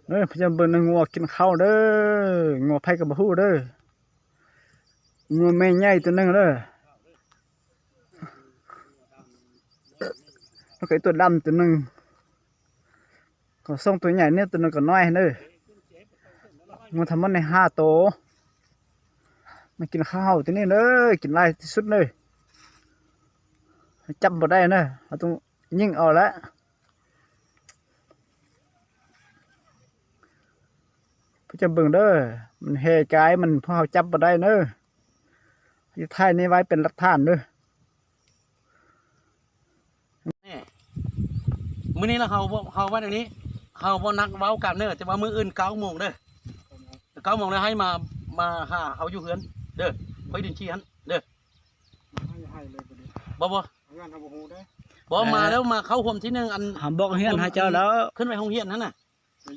เด้อพยายามเบิ่งงัวกินข้าวเด้องัวไผกับบ่ฮู้เด้องัวแม่ใหญ่ตัวนึงเด้อแล้วก็ตัวดำตัวนึงก็ส่งตัวใหญ่เนี่ยตัวนึงก็น้อยเด้องัวทำมันใน5ตัวมากินข้าวตัวนี้เด้อกินหลายที่สุดเลยจับบ่ได้เด้อเอาต้องยิงเอาละจะเบิ่งเด้อมันเฮกายมันพอจับบ่ได้เด้ออยู่ท้ายนี้ไว้เป็นหลักฐานเด้อนี่มื้อนี้แล้วเฮาว่าเดี๋ยวนี้เฮาบ่นักเว้ากันเด้อแต่ว่ามื้ออื่น9 โมงเด้อ9 โมงแล้วให้มาหาเฮาอยู่เฮือนเด้อไปดินชี้หันเด้อให้เลยบ่บ่งานเฮาบ่ฮู้เด้บ่มาแล้วมาเข้าห่วมที่นึงอันบอกเฮือนหาเจ้าแล้วขึ้นไปโรงเรียนนั่นน่ะ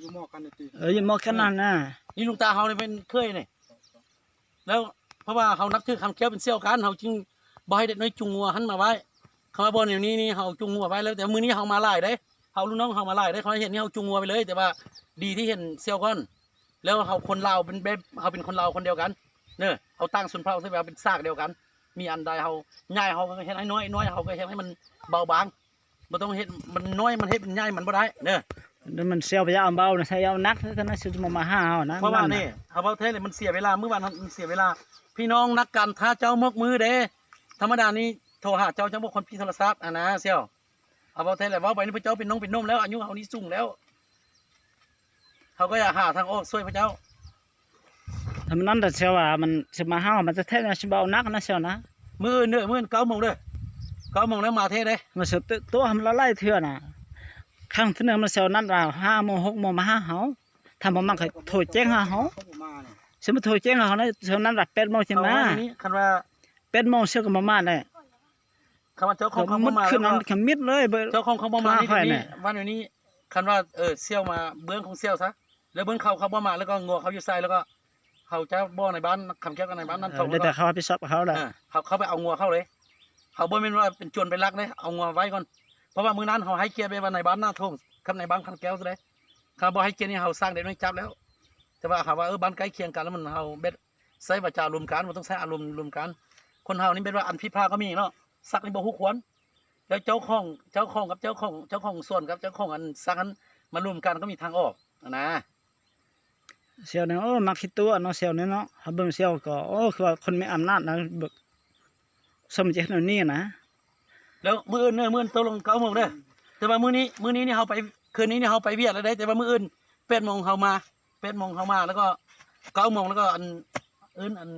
อยู่มอกันติอยู่มอกันนั่นน่ะนี่ลุงตาเฮานี่เป็นเคยนี่แล้วเพราะว่าเฮานับถือคำแก้วเป็นเสี่ยวกันเฮาจึงบ่ให้เด็กน้อยจุงงัวหันมาไว้คำว่าบ่เดี๋ยวนี้นี่เฮาจุงงัวไว้แล้วแต่มื้อนี้เฮามาหลายเด้เฮาลูกน้องเฮามาหลายเด้เขาเห็นนี่เฮาจุงงัวไปเลยแต่ว่าดีที่เห็นเสี่ยวก่อนแล้วเฮาคนลาวเป็นแบบเฮาเป็นคนลาวคนเดียวกันเด้อเฮาตั้งสุนเผ่าใช่แบบเป็นซากเดียวกันมีอันใดเฮาใหญ่เฮาก็เฮ็ดให้น้อยน้อยเฮาก็เฮ็ดให้มันเบาบางบ่ต้องเฮ็ดมันน้อยมันเฮ็ดเป็นใหญ่มันบ่ได้เด้อมันเสียไปเอาเบานะใช้เอานักท่านน่ะสิมาหาเฮานะเพราะว่านี่เขาเทศเลยมันเสียเวลาเมื่อวานมันเสียเวลาพี่น้องนักการถ้าเจ้ามกมือเด้ธรรมดานี้โทรหาเจ้าบกคนพี่โทรศัพท์นะเสี่ยวเอาเทศเลยว่าไปนี่พระเจ้าเป็นน้องเป็นนุ่มแล้วอายุเขานี้สูงแล้วเขาก็อยากหาทางออกช่วยพระเจ้าทำนั้นแต่เสียวว่ามันสิมาหามันจะเทศนะสิเบานักนะเสียวนะมื้อเด้อมื้อ9 โมงเด้อ9 โมงแล้วมาเทศเด้มันสิตัวทำละลายเถื่อน่ะครั้งที่1มันเสียวนั้นว่า5 โมง 6 โมงมาหาเฮาถ้าบ่มักให้โทรแจ้งหาเฮาสิมาโทรแจ้งหาเฮานะเสียวนั้นว่า8 โมงสิมาคันว่า8 โมงเสียวก็มาได้คำว่าเจ้าของเขาบ่มาขึ้นนั้นขมิดเลยเจ้าของเขาบ่มานี่วันนี้คันว่าเสี่ยวมาเบื้องของเสี่ยวซะแล้วเบื้องเขาบ่มาแล้วก็งัวเขาอยู่ใส่แล้วก็เขาจะบ่ในบ้านคำแก้วกันในบ้านนั้นแต่เขาไปซับเขาแหละเขาไปเอางัวเข้าเลยเขาบ่แม่นว่าเป็นโจรไปลักเลยเอางัวไว้ก่อนเพราะว่ามื้อนั้นเขาให้เกียร์ไปว่าในบ้านหน้าทงคำในบ้านคำแก้วซะเลยเขาบ่ให้เกียร์นี่เขาสร้างเด็กน้อยจับแล้วแต่ว่าเขาว่าบ้านใกล้เคียงกันแล้วมันเขาเบ็ดใช้วาจารวมกันมันต้องใช้อารมณ์รวมกันคนเฮานี่เป็นว่าอันพิพาทก็มีเนาะซักนี่บ่ฮู้ควรแล้วเจ้าของกับเจ้าของส่วนกับเจ้าของอันซักนั้นมารวมกันก็มีทางออกนะเสี่ยวเนี่ยมักคิดตัวเนาะเสี่ยวเนี่ยเนาะเฮาเบิ่งเสี่ยวก็คือว่าคนมีอำนาจนะเบิกสมเจตนานี่นะแล้วมื้ออื่นตกลง9 โมงเด้อแต่ว่ามื้อนี้นี่เฮาไปคืนนี้นี่เฮาไปเวียดแล้วได้แต่ว่ามื้ออื่น8 โมงเฮามา8 โมงเฮามาแล้วก็9 โมงแล้วก็อันอื่นอัน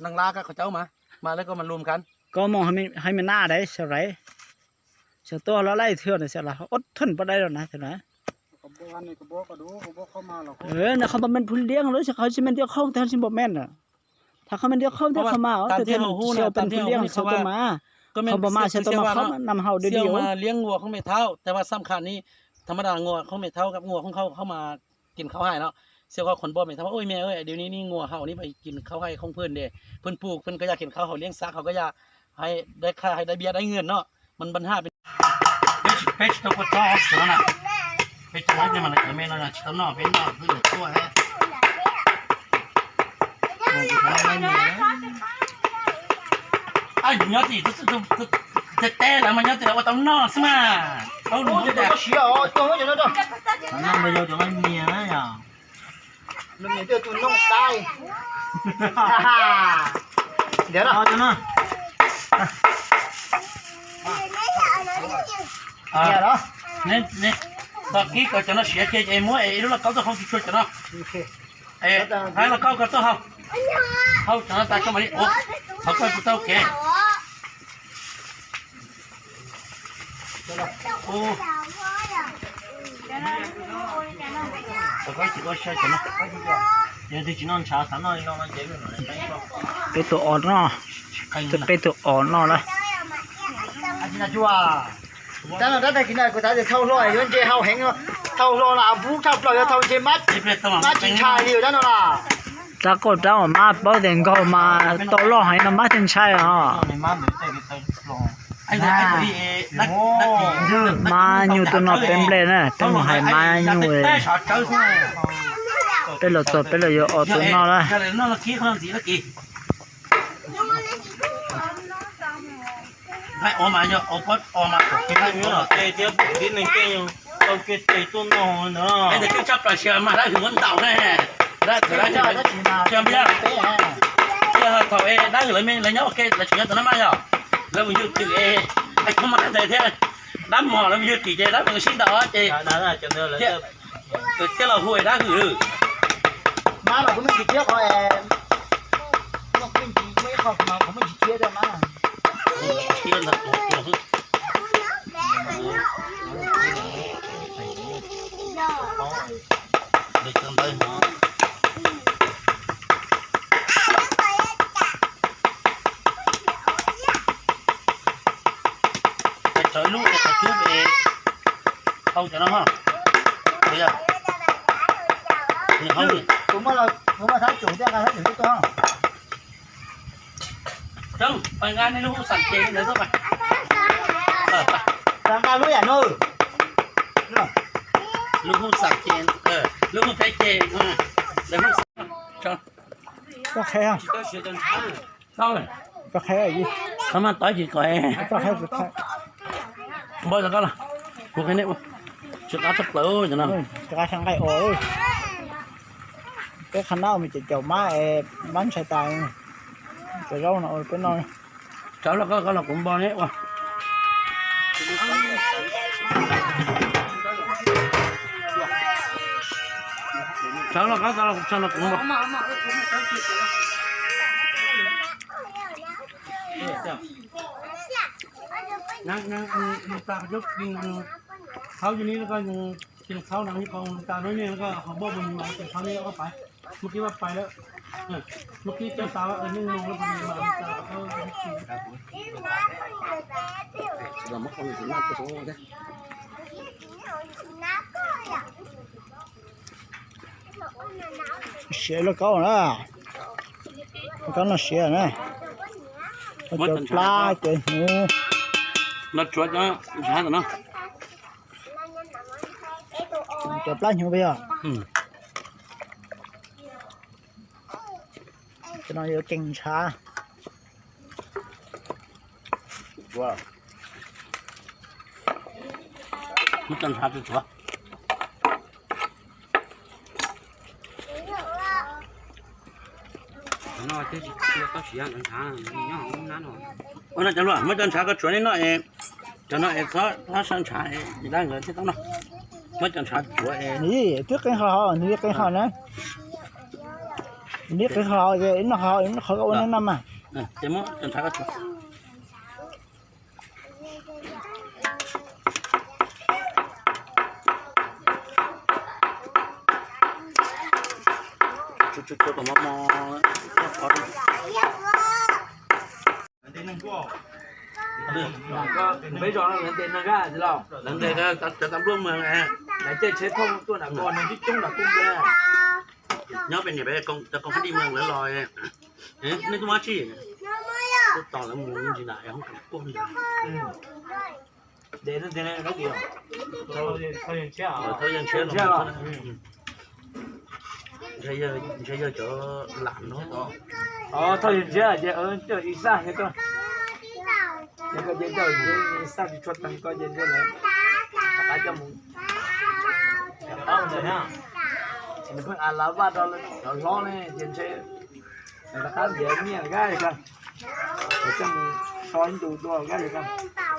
นางลาก็เขาเจ้ามาแล้วก็มารวมกันก็มองให้มันหน้าได้เสียไรเสียตัวแล้วไล่เถื่อนเสียละอดทนบ่ได้แล้วนะเสียนะเนี่ยเขาเป็นผู้เลี้ยงเลยเขาจะเป็นเดียวเข้าแต่เขาบอกแม่นอ่ะถ้าเขาเป็นเดียวเข้าแต่เขามาแต่ที่เสียเป็นผู้เลี้ยงเขาต้องมาเขาบอกมาเสียต้องมาเขานำเฮาเดียวมาเลี้ยงงัวของแม่เฒ่าแต่ว่าสำคัญนี้ธรรมดางัวของแม่เฒ่ากับงัวของเขาเข้ามากินข้าวให้เนาะเสียก็คนบ่แม่เฒ่าโอ้ยแม่เอ้ยเดี๋ยวนี้นี่งัวเฮานี่ไปกินข้าวให้ของเพิ่นเด้เพิ่นปลูกเพิ่นก็อยากกินข้าวเขาเลี้ยงซักเขาก็อยากให้ได้ค่าให้ได้เบี้ยได้เงินเนาะมันปัญหาเป็นเพชรตัวก็ชอบเนาะเพชรร้านเนี่ยมันก็ไม่น่าจะเนาะเป็นเนาะคือตัวแฮะ哎，你要的这带了嘛，要得我到哪是嘛？到路就得需要，到我就到这。那没有就俺面了呀。那面就都弄呆。哈哈。得了。好着呢。啊。了。你，到几个就那学姐姐么？哎，那搞到好几圈就那。哎，还那搞个多好。好，就那大家嘛的，哦，好快不到给。哦。我快几个小钱了，有的只能查3了，让那这个来。ไปตัวอ่อนเนาะจะไปตัวอ่อนเนาะละอันนี้นะจัวแต่เราได้กินได้ก็ได้เท่าร้อยย้อนเจ้าเฮาแห้งเท่าร้อยละบุกเท่าปล่อยเท่าเจมัดจิชายอยู่นั่นน่ะถ้าก็จะมาบ่เด่นก็มาตัวรอให้น้ำมาถึงใช่ฮะในมาเหมือนแต่ก็ลองไอ้ ไอ้คนที่นัก มาอยู่ตัวนอกเป็นเลยนะต้องให้มาอยู่เลยเป็นหลอดตัวเป็นหลอดอยู่ออกตัวนอกแล้ว cái này nó là kỹ hơn gì nó kỹ phải ôm mà nhá ôm quất ôm mà cái nữa là cái này cái cái tôn nó nữa cái này cái chấp là chờ mà đã hưởng tàu này đã thử đã chờ bây giờ giờ thầu e đã gửi lên lấy nhá ok là chuyện tụi nó mai rồi là mình chữ e anh không mặc thế thế đám mò là mình chỉ chơi đám mình xin đó chị đó là cho nên là cái là hồi đã gửi má là cũng mình chia có em nó mình chỉ mấy học mà cũng mình chỉ chia cho má chia là để cầm tay nó trời lúc này phải chú về không cho nó ha bây giờ không cũng mà thấy chủ cho thấy chủ cho con không phải ngay này lúc sẵn chế nữa thôi mà đang cao lưỡi à nư lúc sẵn chế lúc thấy chế để lúc cho có khe không sao rồi có khe là gì không ăn tối chỉ có em có khe bao giờ con là cuộc cái này mà chuyện áp lực lớn cho nó cái thằng cái ôi cái khăn nào mình chỉ chầu má bắn xài tay cái rau nào cái nồi cháu là con là cũng bao nhé qua cháu là con là cũng bao năng ta giúp tháo nhưนี้แล้วก็กินข้าวหนังที่เขาตาน้อยเนี่ยแล้วก็เขาบอกมันมาแต่เขาเนี่ยก็ไปเมื่อกี้ว่าไปแล้วเมื่อกี้เจ้าสาวนึ่งนงแล้วพอดีมาตาเขาเราไม่คนถึงนักกระโดดเลย xé nó có nữa có nó xé này có cho pla cho hú nó chuột nó sao nó cho pla hú bây giờ cho nó vô chừng xa wow nó chân sao được chưa nó cái có chỉ ăn thả nó không nán rồi nó chân rồi mới chân sao cái chuột này nó cho nó nó sang trái thì đang người chứ tao nó mới chân sao chuột nè trước cái họ nè cái họ nữa nè cái họ vậy nó họ có năm à cái món chân sao cái chuột chút tụi mò bây giờ nó tên nó ra chứ đâu lần này cho tạm luôn mà nè này chơi chế không tôi là con nó chung là cung ra nhớ bên này bé con khách đi mường lấy lòi nên tôi nói chi tôi tỏ là muốn gì lại không cần cung gì để nó thế này nó kiểu thôi thôi dân chơi rồi chơi giờ chỗ làm nó thôi giờ chờ ít xa hết rồi nhưng có dân chơi xa thì cho tăng có dân chơi nữa cả cho mình rồi ha mình phải ăn lá vắt đó nó lo này dân chơi người ta khá dễ nghe cái gì cơ cho mình soi đủ cái gì cơ